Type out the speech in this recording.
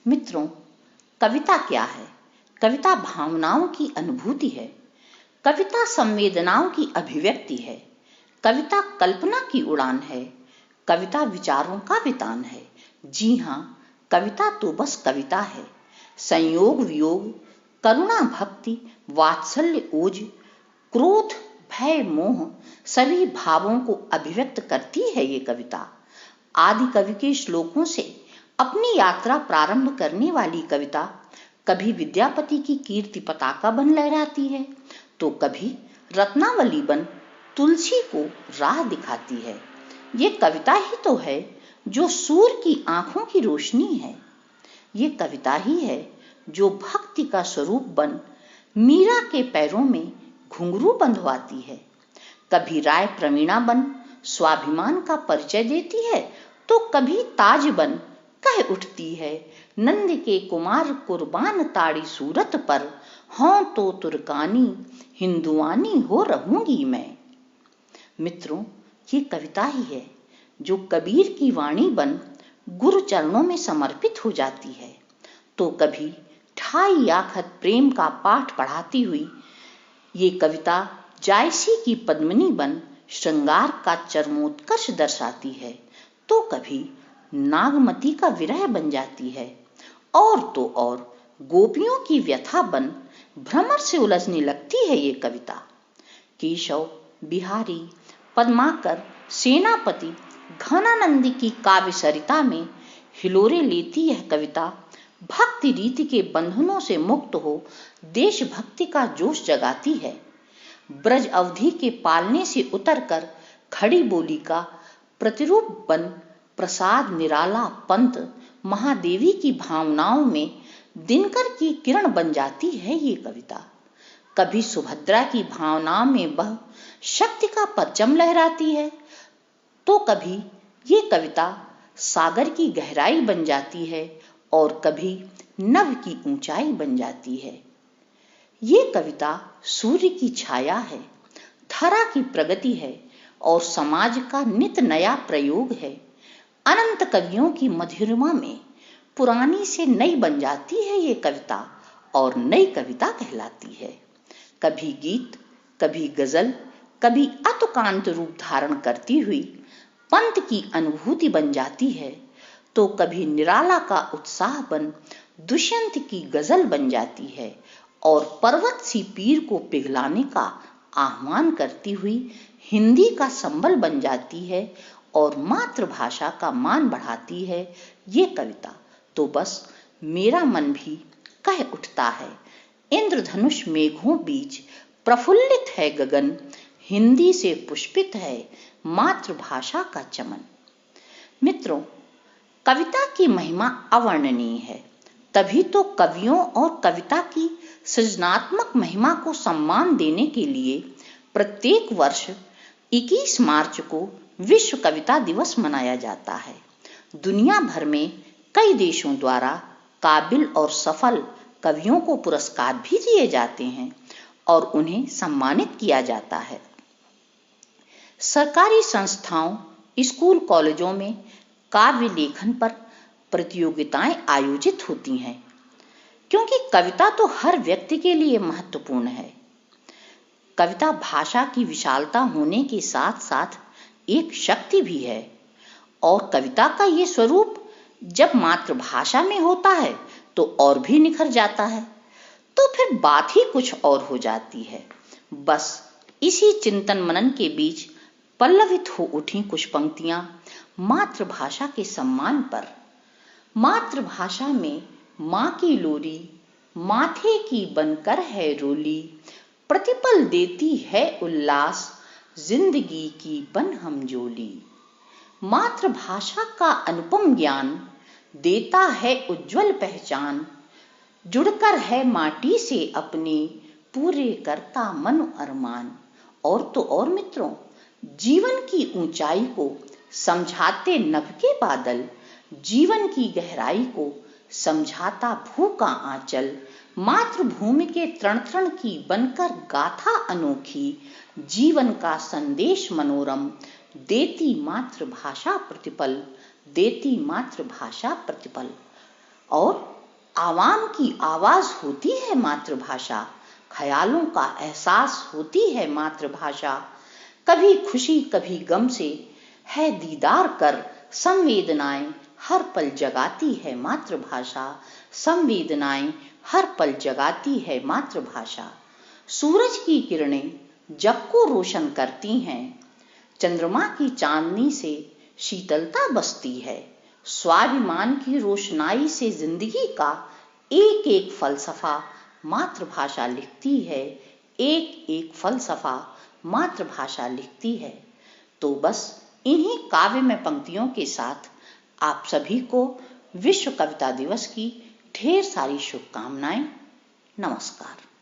मित्रों, कविता क्या है? कविता भावनाओं की अनुभूति है। कविता संवेदनाओं की अभिव्यक्ति है। कविता कल्पना की उड़ान है। कविता विचारों का वितान है। जी हाँ, कविता तो बस कविता है। संयोग वियोग, करुणा भक्ति, वात्सल्य ओज, क्रोध भय मोह, सभी भावों को अभिव्यक्त करती है ये कविता। आदि कवि के श्लोकों से अपनी यात्रा प्रारंभ करने वाली कविता कभी विद्यापति की कीर्ति पताका बन लहराती है, तो कभी रत्नावली बन तुलसी को राह दिखाती है। ये कविता ही तो है जो सूर्य की आंखों की रोशनी है। ये कविता ही है जो भक्ति का स्वरूप बन मीरा के पैरों में घुंघरू बंधवाती है। कभी राय प्रवीणा बन स्वाभिमान का परिचय देती है, तो कभी ताज बन कह उठती है, नंद के कुमार कुर्बान ताड़ी सूरत पर, हों तो तुर्कानी हिंदुआनी हो रहूंगी मैं। मित्रों, ये कविता ही है जो कबीर की वाणी बन गुरु चरणों में समर्पित हो जाती है, तो कभी ठाई आखत प्रेम का पाठ पढ़ाती हुई ये कविता जायसी की पद्मिनी बन श्रृंगार का चरमोत्कर्ष दर्शाती है, तो कभी नागमती का विरह बन जाती है, और तो और गोपियों की व्यथा बन भ्रमर से उलझने लगती है ये कविता। केशव, बिहारी, पद्माकर, सेनापति, घनानंदी की काव्य सरिता में हिलोरे लेती यह कविता भक्ति रीति के बंधनों से मुक्त हो देशभक्ति का जोश जगाती है। ब्रज अवधि के पालने से उतरकर खड़ी बोली का प्रतिरूप बन प्रसाद निराला पंत महादेवी की भावनाओं में दिनकर की किरण बन जाती है ये कविता। कभी सुभद्रा की भावनाओं में बह शक्ति का परचम लहराती है, तो कभी ये कविता सागर की गहराई बन जाती है और कभी नभ की ऊंचाई बन जाती है। ये कविता सूर्य की छाया है, धरा की प्रगति है और समाज का नित नया प्रयोग है। अनंत कवियों की मधुरिमा में पुरानी से नई बन जाती है ये कविता और नई कविता कहलाती है। कभी गीत, कभी गजल, कभी अतुकांत रूप धारण करती हुई पंत की अनुभूति बन जाती है, तो कभी निराला का उत्साह बन दुष्यंत की गजल बन जाती है और पर्वत सी पीर को पिघलाने का आह्वान करती हुई हिंदी का संबल बन जाती है और मातृभाषा का मान बढ़ाती है ये कविता। तो बस मेरा मन भी कह उठता है, इंद्रधनुष मेघों बीच प्रफुल्लित है गगन, हिंदी से पुष्पित है मातृभाषा का चमन। मित्रों, कविता की महिमा अवर्णनीय है, तभी तो कवियों और कविता की सृजनात्मक महिमा को सम्मान देने के लिए प्रत्येक वर्ष 21 मार्च को विश्व कविता दिवस मनाया जाता है। दुनिया भर में कई देशों द्वारा काबिल और सफल कवियों को पुरस्कार भी दिए जाते हैं और उन्हें सम्मानित किया जाता है। सरकारी संस्थाओं, स्कूल, कॉलेजों में काव्य लेखन पर प्रतियोगिताएं आयोजित होती हैं, क्योंकि कविता तो हर व्यक्ति के लिए महत्वपूर्ण है। कविता भाषा की विशालता होने के साथ साथ एक शक्ति भी है, और कविता का ये स्वरूप जब मातृभाषा में होता है तो और भी निखर जाता है, तो फिर बात ही कुछ और हो जाती है। बस इसी चिंतन मनन के बीच पल्लवित हो उठी कुछ पंक्तियां मातृभाषा के सम्मान पर। मातृभाषा में माँ की लोरी माथे की बनकर है रोली, प्रतिपल देती है उल्लास जिंदगी की बन हम जोली। मातृभाषा का अनुपम ज्ञान देता है उज्जवल पहचान, जुड़कर है माटी से अपने पूरे करता मन अरमान। और तो और मित्रों, जीवन की ऊंचाई को समझाते नभ के बादल, जीवन की गहराई को समझाता भू का आंचल, मातृभूमि के तृण तृण की बनकर गाथा अनोखी, जीवन का संदेश मनोरम देती मातृभाषा प्रतिपल, देती मातृभाषा प्रतिपल। और आवाम की आवाज होती है मातृभाषा, ख्यालों का एहसास होती है मातृभाषा। कभी खुशी कभी गम से है दीदार कर, संवेदनाएं हर पल जगाती है मातृभाषा, संवेदनाएं हर पल जगाती है मातृभाषा। सूरज की किरणें जग को रोशन करती हैं, चंद्रमा की चांदनी से शीतलता बसती है। स्वाभिमान की रोशनाई से जिंदगी का एक एक फलसफा मातृभाषा लिखती है, एक एक फलसफा मातृभाषा लिखती है। तो बस इन्हीं काव्यमय पंक्तियों के साथ आप सभी को विश्व कविता दिवस की ढेर सारी शुभकामनाएं। नमस्कार।